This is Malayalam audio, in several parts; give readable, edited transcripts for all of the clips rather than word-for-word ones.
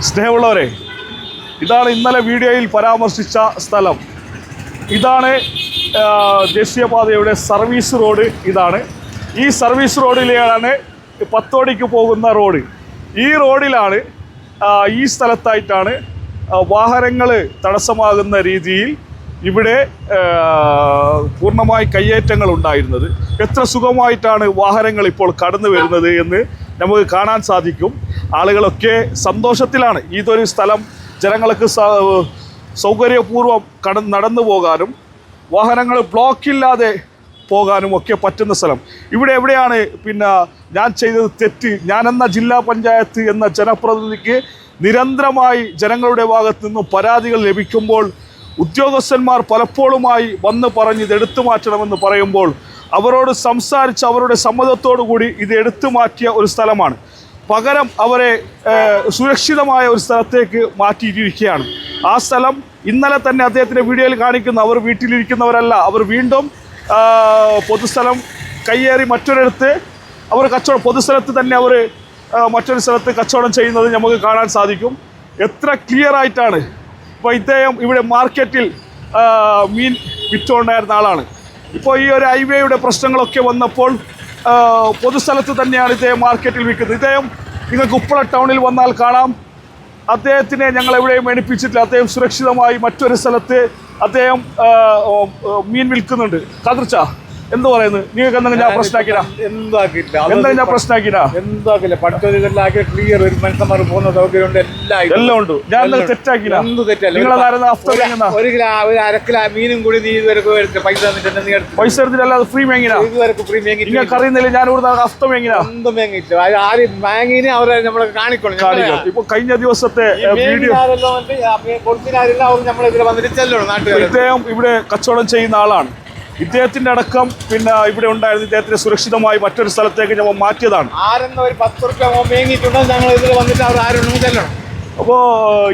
സ്നേഹമുള്ളവരെ, ഇതാണ് ഇന്നലെ വീഡിയോയിൽ പരാമർശിച്ച സ്ഥലം. ഇതാണ് ദേശീയപാതയുടെ സർവീസ് റോഡ്. ഇതാണ് ഈ സർവീസ് റോഡിലാണ് പത്തോടിക്ക് പോകുന്ന റോഡ്. ഈ റോഡിലാണ് ഈ സ്ഥലത്തായിട്ടാണ് വാഹനങ്ങൾ തടസ്സമാകുന്ന രീതിയിൽ ഇവിടെ പൂർണ്ണമായി കയ്യേറ്റങ്ങൾ ഉണ്ടായിരുന്നത്. എത്ര സുഖമായിട്ടാണ് വാഹനങ്ങൾ ഇപ്പോൾ കടന്നു വരുന്നത് എന്ന് നമുക്ക് കാണാൻ സാധിക്കും. ആളുകളൊക്കെ സന്തോഷത്തിലാണ്. ഇതൊരു സ്ഥലം ജനങ്ങൾക്ക് സൗകര്യപൂർവ്വം നടന്നു പോകാനും വാഹനങ്ങൾ ബ്ലോക്കില്ലാതെ പോകാനും ഒക്കെ പറ്റുന്ന സ്ഥലം. ഇവിടെ എവിടെയാണ് ഞാൻ ചെയ്തത് തെറ്റ്? ഞാനെന്ന ജില്ലാ പഞ്ചായത്ത് എന്ന ജനപ്രതിനിധിക്ക് നിരന്തരമായി ജനങ്ങളുടെ ഭാഗത്തു നിന്നും പരാതികൾ ലഭിക്കുമ്പോൾ ഉദ്യോഗസ്ഥന്മാർ പലപ്പോഴുമായി വന്ന് പറഞ്ഞ് ഇത് എടുത്തു മാറ്റണമെന്ന് പറയുമ്പോൾ അവരോട് സംസാരിച്ച് അവരുടെ സമ്മതത്തോടു കൂടി ഇത് എടുത്തു മാറ്റിയ ഒരു സ്ഥലമാണ്. പകരം അവരെ സുരക്ഷിതമായ ഒരു സ്ഥലത്തേക്ക് മാറ്റിയിരിക്കുകയാണ്. ആ സ്ഥലം ഇന്നലെ തന്നെ അദ്ദേഹത്തിൻ്റെ വീഡിയോയിൽ കാണിക്കുന്നു. അവർ വീട്ടിലിരിക്കുന്നവരല്ല, അവർ വീണ്ടും പൊതുസ്ഥലം കയ്യേറി മറ്റൊരിടത്ത് അവർ കച്ചവടം, പൊതുസ്ഥലത്ത് തന്നെ അവർ മറ്റൊരു സ്ഥലത്ത് കച്ചവടം ചെയ്യുന്നത് നമുക്ക് കാണാൻ സാധിക്കും. എത്ര ക്ലിയർ ആയിട്ടാണ്. ഇപ്പോൾ ഇദ്ദേഹം ഇവിടെ മാർക്കറ്റിൽ മീൻ വിറ്റുകൊണ്ടായിരുന്ന ആളാണ്. ഇപ്പോൾ ഈ ഒരു ഹൈവേയുടെ പ്രശ്നങ്ങളൊക്കെ വന്നപ്പോൾ പൊതുസ്ഥലത്ത് തന്നെയാണ് ഇദ്ദേഹം മാർക്കറ്റിൽ വിൽക്കുന്നത്. ഇദ്ദേഹം നിങ്ങൾക്ക് ഉപ്പള ടൗണിൽ വന്നാൽ കാണാം. അദ്ദേഹത്തിനെ ഞങ്ങൾ എവിടെയും എണിപ്പിച്ചിട്ടില്ല. അദ്ദേഹം സുരക്ഷിതമായി മറ്റൊരു സ്ഥലത്ത് അദ്ദേഹം മീൻ വിൽക്കുന്നുണ്ട്. കതിർച്ച എന്ത് പറയുന്നത്? നിങ്ങൾക്ക് എന്തെങ്കിലും ഞാൻ പ്രശ്നമാക്കില്ല? എന്താ ഞാൻ പ്രശ്നമാക്കില്ല? എന്താക്കില്ല. പട്ടൊക്കെ ക്ലിയർ ഒരു മനുഷ്യന്മാർ പോകുന്ന സൗകര്യമുണ്ട്, എല്ലാം ഉണ്ട്. ഞാൻ തെറ്റാക്കില്ല. ഒരു കിലോ ഒരു അര കിലോ മീനും കൂടി നീ ഇതുവരെ പൈസ എടുത്തിട്ടല്ലാതെ ഫ്രീ മേങ്ങിനാ? ഫ്രീ മേങ്ങി നിങ്ങൾക്ക് അറിയുന്നില്ല. ഞാൻ ഇവിടെ അഫ്ത മേങ്ങിനാ? ഒന്നും മേങ്ങില്ല. ആരും മേങ്ങിനെ അവരെ നമ്മളെ കാണിക്കണം. ഇപ്പൊ കഴിഞ്ഞ ദിവസത്തെ വീഡിയോ നമ്മളെതിരെ വന്നിട്ട് ചെല്ലണം നാട്ടുകാർ. ഇദ്ദേഹം ഇവിടെ കച്ചവടം ചെയ്യുന്ന ആളാണ്. ഇദ്ദേഹത്തിൻ്റെ അടക്കം ഇവിടെ ഉണ്ടായിരുന്നു. ഇദ്ദേഹത്തിന് സുരക്ഷിതമായി മറ്റൊരു സ്ഥലത്തേക്ക് ഞങ്ങൾ മാറ്റിയതാണ്. ആരെന്ന് ഒരു 10 രൂപ മേങ്ങിയിട്ടുണ്ടോ ഞങ്ങൾ ഇതിൽ വന്നിട്ട് അവർ ആരുണ്ടെങ്കിൽ ചെല്ലണം. അപ്പോൾ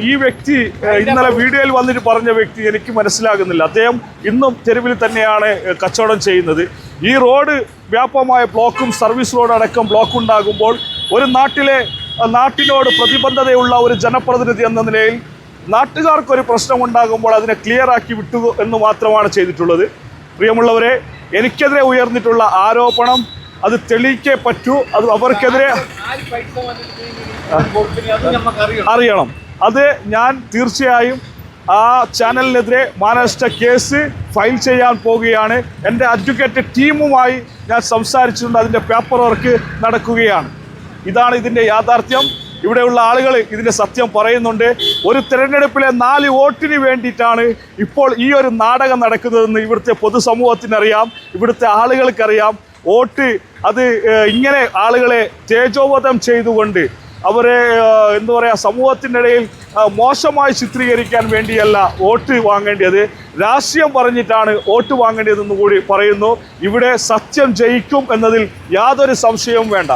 ഈ വ്യക്തി ഇന്നലെ വീഡിയോയിൽ വന്നിട്ട് പറഞ്ഞ വ്യക്തി എനിക്ക് മനസ്സിലാകുന്നില്ല. അദ്ദേഹം ഇന്നും തെരുവിൽ തന്നെയാണ് കച്ചവടം ചെയ്യുന്നത്. ഈ റോഡ് വ്യാപകമായ ബ്ലോക്കും സർവീസ് റോഡ് അടക്കം ബ്ലോക്ക് ഉണ്ടാകുമ്പോൾ ഒരു നാട്ടിനോട് പ്രതിബദ്ധതയുള്ള ഒരു ജനപ്രതിനിധി എന്ന നിലയിൽ നാട്ടുകാർക്കൊരു പ്രശ്നമുണ്ടാകുമ്പോൾ അതിനെ ക്ലിയറാക്കി വിട്ടു എന്ന് മാത്രമാണ് ചെയ്തിട്ടുള്ളത്. പ്രിയമുള്ളവരെ, എനിക്കെതിരെ ഉയർന്നിട്ടുള്ള ആരോപണം അത് തെളിയിക്കേ പറ്റൂ. അത് അവർക്കെതിരെ അറിയണം. അത് ഞാൻ തീർച്ചയായും ആ ചാനലിനെതിരെ മാനനഷ്ട കേസ് ഫയൽ ചെയ്യാൻ പോവുകയാണ്. എൻ്റെ അഡ്വക്കേറ്റ് ടീമുമായി ഞാൻ സംസാരിച്ചിട്ടുണ്ട്. അതിൻ്റെ പേപ്പർ വർക്ക് നടക്കുകയാണ്. ഇതാണ് ഇതിൻ്റെ യാഥാർത്ഥ്യം. ഇവിടെയുള്ള ആളുകൾ ഇതിൻ്റെ സത്യം പറയുന്നുണ്ട്. ഒരു തിരഞ്ഞെടുപ്പിലെ 4 വോട്ടിന് വേണ്ടിയിട്ടാണ് ഇപ്പോൾ ഈ ഒരു നാടകം നടക്കുന്നതെന്ന് ഇവിടുത്തെ പൊതുസമൂഹത്തിനറിയാം, ഇവിടുത്തെ ആളുകൾക്കറിയാം. വോട്ട് അത് ഇങ്ങനെ ആളുകളെ തേജോവധം ചെയ്തുകൊണ്ട് അവരെ എന്താ പറയുക, സമൂഹത്തിൻ്റെ ഇടയിൽ മോശമായി ചിത്രീകരിക്കാൻ വേണ്ടിയല്ല വോട്ട് വാങ്ങേണ്ടത്, രാഷ്ട്രീയം പറഞ്ഞിട്ടാണ് വോട്ട് വാങ്ങേണ്ടതെന്ന് കൂടി പറയുന്നു. ഇവിടെ സത്യം ജയിക്കും എന്നതിൽ യാതൊരു സംശയവും വേണ്ട.